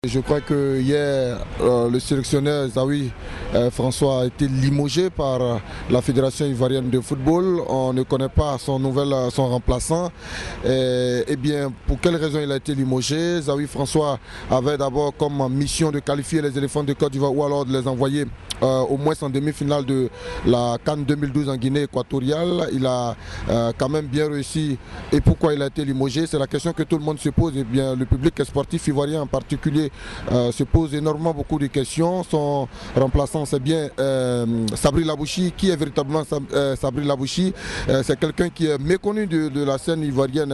Je crois que hier, le sélectionneur Zawi François a été limogé par la Fédération ivoirienne de football. On ne connaît pas son remplaçant. Eh bien, pour quelle raison il a été limogé? Zawi François avait d'abord comme mission de qualifier les éléphants de Côte d'Ivoire ou alors de les envoyer au moins en demi-finale de la CAN 2012 en Guinée équatoriale. Il a quand même bien réussi. Et pourquoi il a été limogé? C'est la question que tout le monde se pose. Eh bien, le public sportif ivoirien en particulier se pose énormément beaucoup de questions. Son remplaçant, c'est bien Sabri Labouchi. Qui est véritablement Sabri Labouchi? C'est quelqu'un qui est méconnu de la scène ivoirienne,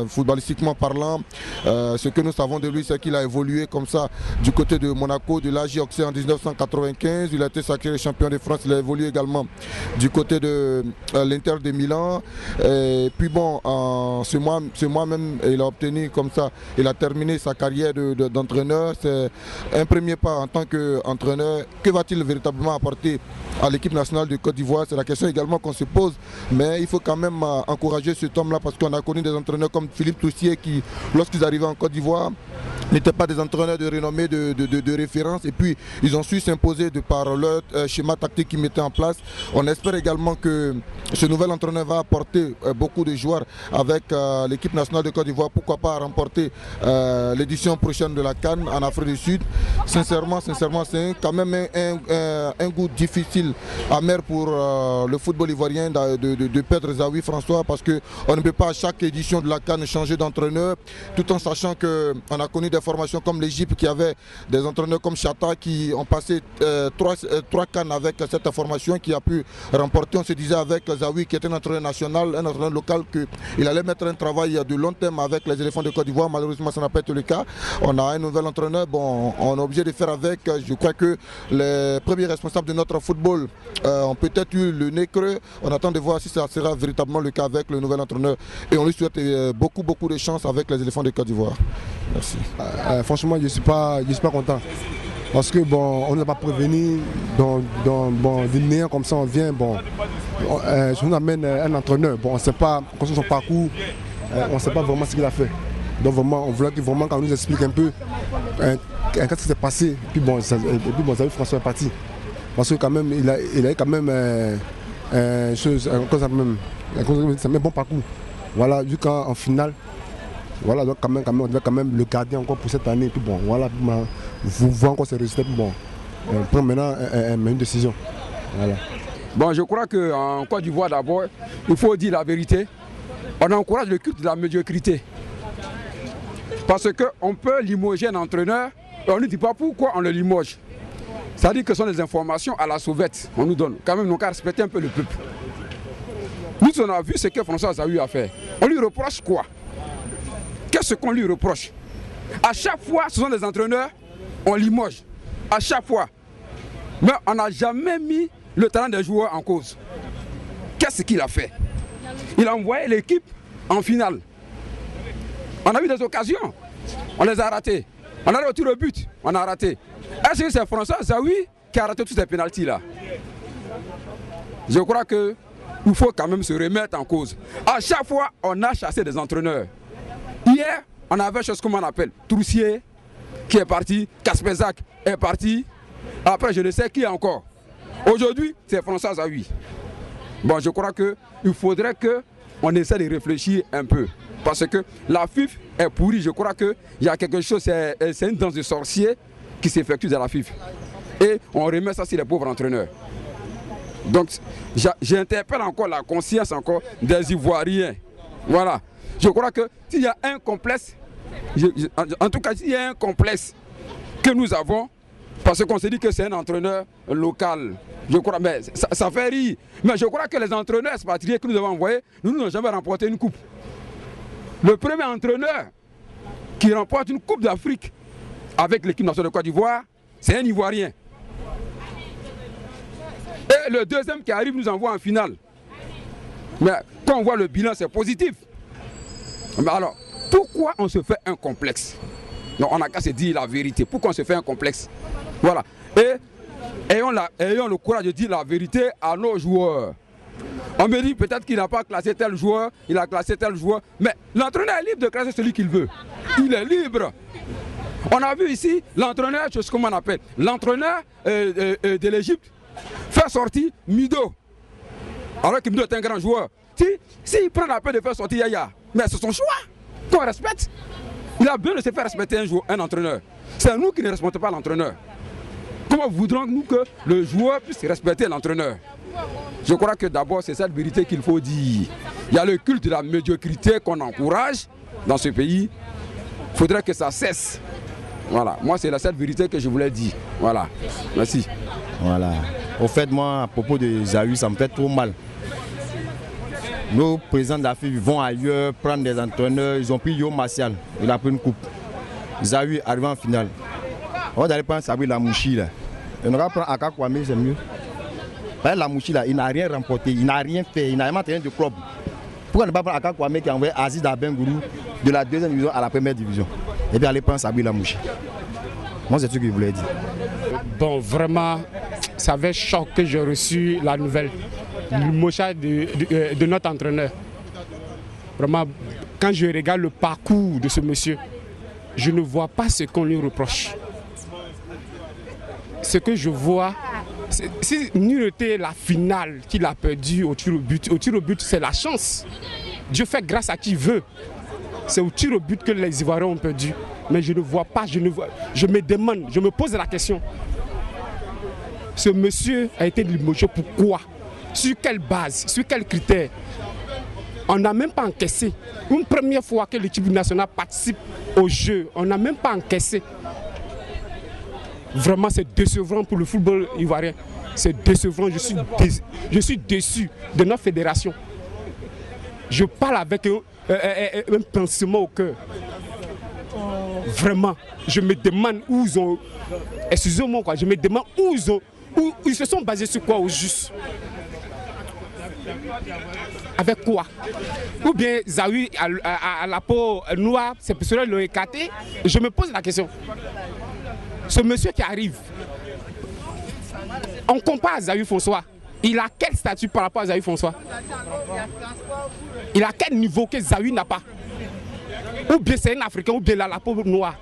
footballistiquement parlant. Ce que nous savons de lui, c'est qu'il a évolué comme ça du côté de Monaco, de l'AJ Auxerre en 1995. Il a été sacré champion de France. Il a évolué également du côté de l'Inter de Milan. Et puis bon, ce mois même, il a obtenu comme ça, il a terminé sa carrière d'entraîneur. C'est un premier pas en tant qu'entraîneur. Que va-t-il véritablement apporter à l'équipe nationale de Côte d'Ivoire? C'est la question également qu'on se pose. Mais il faut quand même encourager cet homme-là parce qu'on a connu des entraîneurs comme Philippe Toussier qui, lorsqu'ils arrivaient en Côte d'Ivoire, n'étaient pas des entraîneurs de renommée, de référence. Et puis, ils ont su s'imposer de par leur schéma tactique qu'ils mettaient en place. On espère également que ce nouvel entraîneur va apporter beaucoup de joueurs avec l'équipe nationale de Côte d'Ivoire. Pourquoi pas remporter l'édition prochaine de la CAN en Afrique du Sud. Sincèrement, c'est quand même un goût difficile, amer pour le football ivoirien de perdre Zawi François parce qu'on ne peut pas à chaque édition de la CAN changer d'entraîneur, tout en sachant qu'on a connu des formations comme l'Égypte qui avait des entraîneurs comme Chata qui ont passé trois CAN avec cette formation qui a pu remporter. On se disait avec Zawi qui était un entraîneur national, un entraîneur local, qu'il allait mettre un travail de long terme avec les éléphants de Côte d'Ivoire. Malheureusement, ça n'a pas été le cas. On a un nouvel entraîneur, bon, on est obligé de faire avec. Je crois que les premiers responsables de notre football ont peut-être eu le nez creux. On attend de voir si ça sera véritablement le cas avec le nouvel entraîneur. Et on lui souhaite beaucoup de chance avec les éléphants de Côte d'Ivoire. Merci. Franchement, je ne suis pas content. Parce que bon, on ne l'a pas prévenu, des néants comme ça, on vient, bon, on amène un entraîneur, bon, on ne sait pas son parcours, on ne sait pas vraiment ce qu'il a fait. Donc vraiment, on voulait vraiment qu'on nous explique un peu qu'est-ce qui s'est passé. Et puis bon, Zawi François est parti. Parce que quand même, il a quand même un bon parcours. Voilà, vu qu'en finale, voilà, donc quand même, on devait quand même le garder encore pour cette année. Et puis bon, voilà, vous voyez encore ces résultats. Puis bon, on prend maintenant une décision. Voilà. Bon, je crois qu'en Côte d'Ivoire d'abord, il faut dire la vérité. On encourage le culte de la médiocrité. Parce qu'on peut limoger un entraîneur et on ne dit pas pourquoi on le limoge. C'est-à-dire que ce sont des informations à la sauvette on nous donne. Quand même, on a respecté un peu le peuple. Nous, on a vu ce que François Zawi a fait. On lui reproche quoi? Qu'est-ce qu'on lui reproche? À chaque fois, ce sont des entraîneurs, on limoge. À chaque fois. Mais on n'a jamais mis le talent des joueurs en cause. Qu'est-ce qu'il a fait? Il a envoyé l'équipe en finale. On a eu des occasions, on les a ratées. On a retiré le but, on a raté. Est-ce que c'est François Zawi qui a raté tous ces pénaltys là? Je crois qu'il faut quand même se remettre en cause. À chaque fois, on a chassé des entraîneurs. Hier, on avait chose comme on appelle Troussier qui est parti, Kaspezak est parti. Après, je ne sais qui encore. Aujourd'hui, c'est François Zawi. Bon, je crois qu'il faudrait qu'on essaie de réfléchir un peu. Parce que la FIFA est pourrie, je crois qu'il y a quelque chose, c'est une danse de sorciers qui s'effectue dans la FIFA. Et on remet ça sur les pauvres entraîneurs. Donc j'interpelle encore la conscience encore des Ivoiriens. Voilà. Je crois que s'il y a un complexe, en tout cas s'il y a un complexe que nous avons, parce qu'on se dit que c'est un entraîneur local. Je crois, mais ça fait rire. Mais je crois que les entraîneurs expatriés que nous avons envoyés, nous n'avons jamais remporté une coupe. Le premier entraîneur qui remporte une coupe d'Afrique avec l'équipe nationale de Côte d'Ivoire, c'est un Ivoirien. Et le deuxième qui arrive nous envoie en finale. Mais quand on voit le bilan, c'est positif. Mais alors, pourquoi on se fait un complexe? Non, on n'a qu'à se dire la vérité. Pourquoi on se fait un complexe? Voilà. Et ayons le courage de dire la vérité à nos joueurs. On me dit peut-être qu'il n'a pas classé tel joueur, il a classé tel joueur. Mais l'entraîneur est libre de classer celui qu'il veut. Il est libre. On a vu ici l'entraîneur, je sais comment on appelle, l'entraîneur de l'Égypte faire sortir Mido. Alors que Mido est un grand joueur. S'il prend la peine de faire sortir Yaya, mais c'est son choix qu'on respecte. Il a besoin de se faire respecter un entraîneur. C'est nous qui ne respectons pas l'entraîneur. Comment voudrons-nous que le joueur puisse respecter l'entraîneur? Je crois que d'abord c'est cette vérité qu'il faut dire. Il y a le culte de la médiocrité qu'on encourage dans ce pays. Il faudrait que ça cesse. Voilà, moi c'est cette vérité que je voulais dire. Voilà, merci. Voilà. Au fait, moi, à propos de Zawi, ça me fait trop mal. Nos présidents d'Afrique vont ailleurs prendre des entraîneurs. Ils ont pris Yo Martial, il a pris une coupe. Zawi arrive en finale. On va aller prendre Sabri Lamouchi là. On va prendre Aka Kwame, c'est mieux. Lamouchi là, il n'a rien remporté, il n'a rien fait, il n'a rien entraîné de club. Pourquoi ne pas prendre Aka Kwame qui a envoyé Aziz Abengourou de la 2e division à la 1re division? Et puis aller prendre Sabri Lamouchi. Moi, c'est ce que je voulais dire. Bon, vraiment, ça avait choqué que j'ai reçu la nouvelle, le mochage de notre entraîneur. Vraiment, quand je regarde le parcours de ce monsieur, je ne vois pas ce qu'on lui reproche. Ce que je vois, si nul était la finale qu'il a perdu au tir au but, c'est la chance. Dieu fait grâce à qui veut. C'est au tir au but que les Ivoiriens ont perdu. Mais je ne vois pas, je me demande, je me pose la question. Ce monsieur a été limogé, pourquoi? Sur quelle base? Sur quels critères? On n'a même pas encaissé. Une première fois que l'équipe nationale participe au jeu, on n'a même pas encaissé. Vraiment, c'est décevant pour le football ivoirien. C'est décevant, je suis déçu de notre fédération. Je parle avec un pincement au cœur. Vraiment, je me demande où ils ont... Excusez-moi, quoi, je me demande où ils se sont basés sur quoi au juste. Avec quoi? Ou bien Zawi à la peau noire, c'est pour cela qu'ils l'ont écarté. Je me pose la question. Ce monsieur qui arrive, on compare à Zawi François. Il a quel statut par rapport à Zawi François? Il a quel niveau que Zawi n'a pas? Ou bien c'est un Africain, ou bien la peau noire.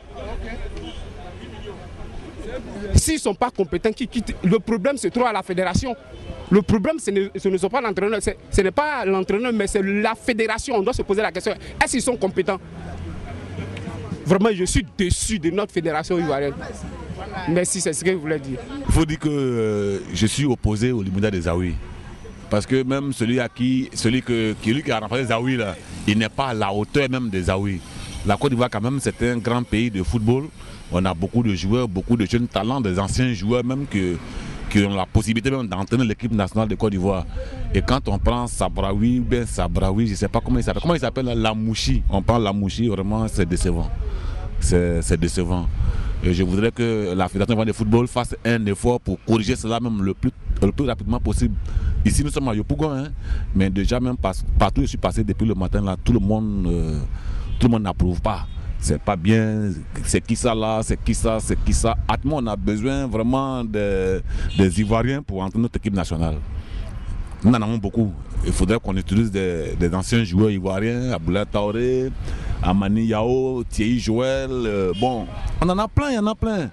S'ils ne sont pas compétents, qui quittent. Le problème se trouve à la fédération. Le problème, ce ne sont pas l'entraîneur, ce n'est pas l'entraîneur, mais c'est la fédération. On doit se poser la question, est-ce qu'ils sont compétents? Vraiment, je suis déçu de notre fédération ivoirienne. Merci, c'est ce que je voulais dire. Il faut dire que je suis opposé au Limouda de Zawi. Parce que même celui qui a remplacé Zawi, là, il n'est pas à la hauteur même de Zawi. La Côte d'Ivoire, quand même, c'est un grand pays de football. On a beaucoup de joueurs, beaucoup de jeunes talents, des anciens joueurs même qui ont la possibilité même d'entraîner l'équipe nationale de Côte d'Ivoire. Et quand on prend Sabraoui, je ne sais pas comment il s'appelle. Comment il s'appelle? Lamouchi. On prend Lamouchi, vraiment, c'est décevant. C'est décevant. Et je voudrais que la Fédération de football fasse un effort pour corriger cela même le plus rapidement possible. Ici, nous sommes à Yopougon, hein, mais déjà même partout où je suis passé depuis le matin, là, tout le monde n'approuve pas. C'est pas bien, c'est qui ça là, c'est qui ça. Atmo, on a besoin vraiment des Ivoiriens pour entraîner notre équipe nationale. Nous en avons beaucoup. Il faudrait qu'on utilise des anciens joueurs ivoiriens, Aboulaye Traoré, Amani Yao, Thierry Joël. Bon, on en a plein, il y en a plein.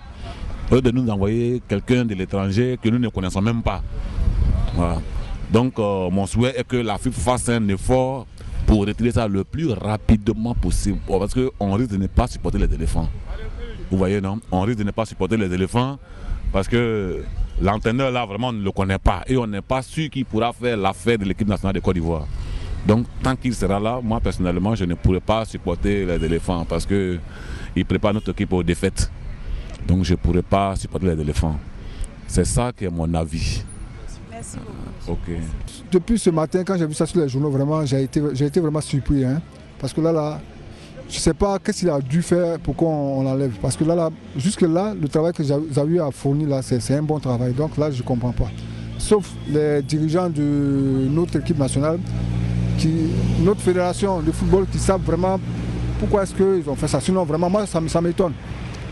Au lieu de nous envoyer quelqu'un de l'étranger que nous ne connaissons même pas. Voilà. Donc mon souhait est que la FIFA fasse un effort pour retirer ça le plus rapidement possible. Parce qu'on risque de ne pas supporter les éléphants. Vous voyez, non? On risque de ne pas supporter les éléphants parce que l'entraîneur là vraiment on ne le connaît pas. Et on n'est pas sûr qu'il pourra faire l'affaire de l'équipe nationale de Côte d'Ivoire. Donc tant qu'il sera là, moi personnellement je ne pourrai pas supporter les éléphants parce qu'il prépare notre équipe aux défaites. Donc je ne pourrai pas supporter les éléphants. C'est ça qui est mon avis. Merci beaucoup. Ok. Depuis ce matin, quand j'ai vu ça sur les journaux, vraiment, j'ai été vraiment surpris. Hein, parce que là, je ne sais pas qu'est-ce qu'il a dû faire pour qu'on l'enlève. Parce que jusque-là, le travail que Zawi a fourni, là, c'est un bon travail. Donc là, je ne comprends pas. Sauf les dirigeants de notre équipe nationale, notre fédération de football, qui savent vraiment pourquoi est-ce qu'ils ont fait ça. Sinon, vraiment, moi, ça m'étonne.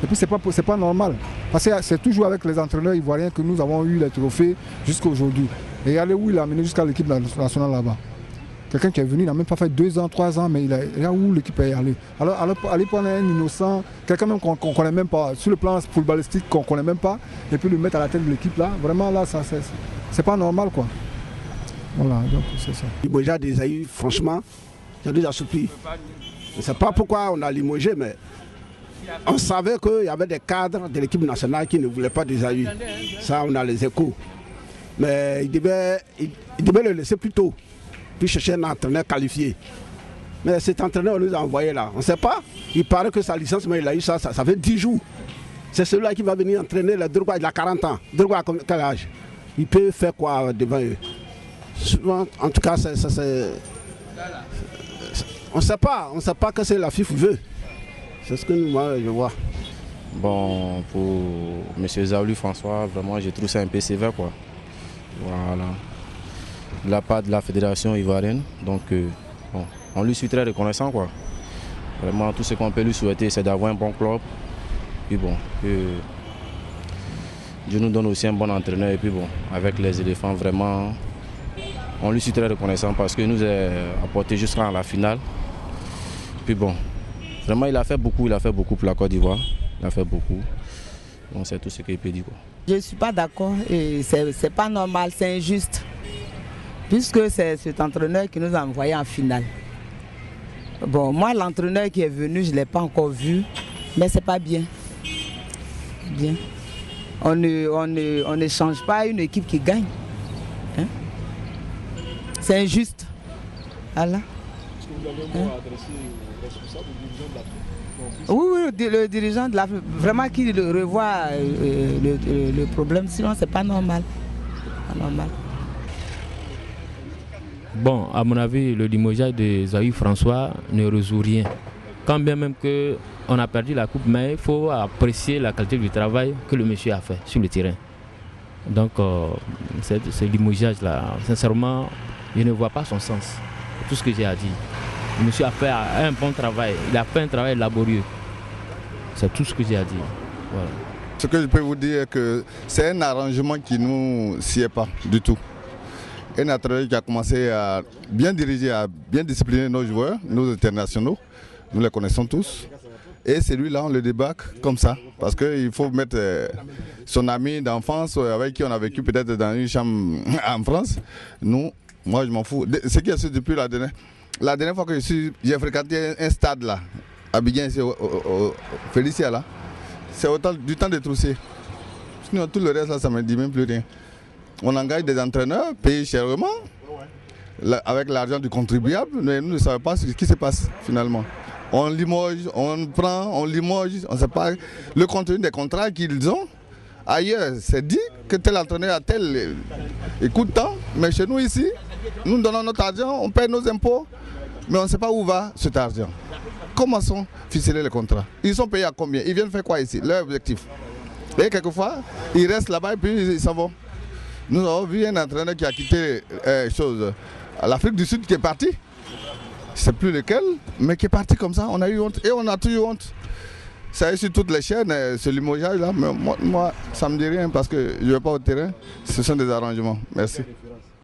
Et puis, c'est pas normal. Parce que c'est toujours avec les entraîneurs ivoiriens que nous avons eu les trophées jusqu'à aujourd'hui. Et regardez où il a amené jusqu'à l'équipe nationale là-bas. Quelqu'un qui est venu, il n'a même pas fait 2 ans, 3 ans, mais il a où l'équipe est allée. Alors aller prendre un innocent, quelqu'un même qu'on ne connaît même pas, sur le plan footballistique qu'on ne connaît même pas, et puis le mettre à la tête de l'équipe là, vraiment là, c'est pas normal quoi. Voilà, donc c'est ça. Limogeage d'Esaïe, franchement, j'ai déjà surpris. Je ne sais pas pourquoi on a limogé, mais on savait qu'il y avait des cadres de l'équipe nationale qui ne voulaient pas d'Esaïe. Ça, on a les échos. Mais il devait le laisser plus tôt, puis chercher un entraîneur qualifié. Mais cet entraîneur, on nous a envoyé là. On ne sait pas. Il paraît que sa licence, mais il a eu ça fait 10 jours. C'est celui-là qui va venir entraîner le Drogba, il a 40 ans. Drogba, à quel âge? Il peut faire quoi devant eux? Souvent, en tout cas, on ne sait pas que c'est la FIFA veut. C'est ce que moi je vois. Bon, pour M. Zaouli François, vraiment, je trouve ça un peu sévère, quoi. Voilà. De la part de la fédération ivoirienne, donc bon, on lui suis très reconnaissant, quoi. Vraiment, tout ce qu'on peut lui souhaiter, c'est d'avoir un bon club. Puis bon, que Dieu nous donne aussi un bon entraîneur. Et puis bon, avec les éléphants, vraiment, on lui suis très reconnaissant parce qu'il nous a apporté jusqu'à la finale. Puis bon, vraiment, il a fait beaucoup pour la Côte d'Ivoire. Il a fait beaucoup. Bon, c'est tout ce qu'il peut dire, quoi. Je ne suis pas d'accord et c'est pas normal, c'est injuste. Puisque c'est cet entraîneur qui nous a envoyés en finale. Bon, moi, l'entraîneur qui est venu, je ne l'ai pas encore vu, mais c'est pas bien. Bien. On ne change pas une équipe qui gagne. Hein? C'est injuste. Voilà. Est-ce que vous avez un mot à adresser au responsable, au dirigeant de la FIF? Oui, le dirigeant de la FIF, vraiment qu'il revoit le problème, sinon c'est pas normal. Pas normal. Bon, à mon avis, le limogeage de Zaouli François ne résout rien. Quand bien même qu'on a perdu la coupe, mais il faut apprécier la qualité du travail que le monsieur a fait sur le terrain. Donc, ce limogeage-là, sincèrement, je ne vois pas son sens. Tout ce que j'ai à dire. Le monsieur a fait un bon travail, il a fait un travail laborieux. C'est tout ce que j'ai à dire. Voilà. Ce que je peux vous dire, c'est que c'est un arrangement qui ne nous sied pas du tout. Un entraîneur qui a commencé à bien diriger, à bien discipliner nos joueurs, nos internationaux, nous les connaissons tous. Et celui-là, on le débarque comme ça, parce qu'il faut mettre son ami d'enfance avec qui on a vécu peut-être dans une chambre en France. Nous, moi je m'en fous. Ce qui est sûr depuis la dernière fois que j'ai fréquenté un stade là, à Biguin, au Félicia là, c'est du temps de trousser. Sinon tout le reste là, ça ne me dit même plus rien. On engage des entraîneurs payés chèrement, avec l'argent du contribuable, mais nous ne savons pas ce qui se passe finalement. On limoge, on prend, on limoge, on ne sait pas le contenu des contrats qu'ils ont. Ailleurs, c'est dit que tel entraîneur a tel écoute tant, mais chez nous ici, nous donnons notre argent, on paie nos impôts, mais on ne sait pas où va cet argent. Comment sont ficelés les contrats? Ils sont payés à combien? Ils viennent faire quoi ici? Leur objectif. Et quelquefois, ils restent là-bas et puis ils s'en vont. Nous avons vu un entraîneur qui a quitté l'Afrique du Sud qui est parti. Je ne sais plus lequel, mais qui est parti comme ça. On a eu honte et on a toujours honte. Ça est sur toutes les chaînes, ce limogeage là, mais moi ça ne me dit rien parce que je ne vais pas au terrain. Ce sont des arrangements. Merci.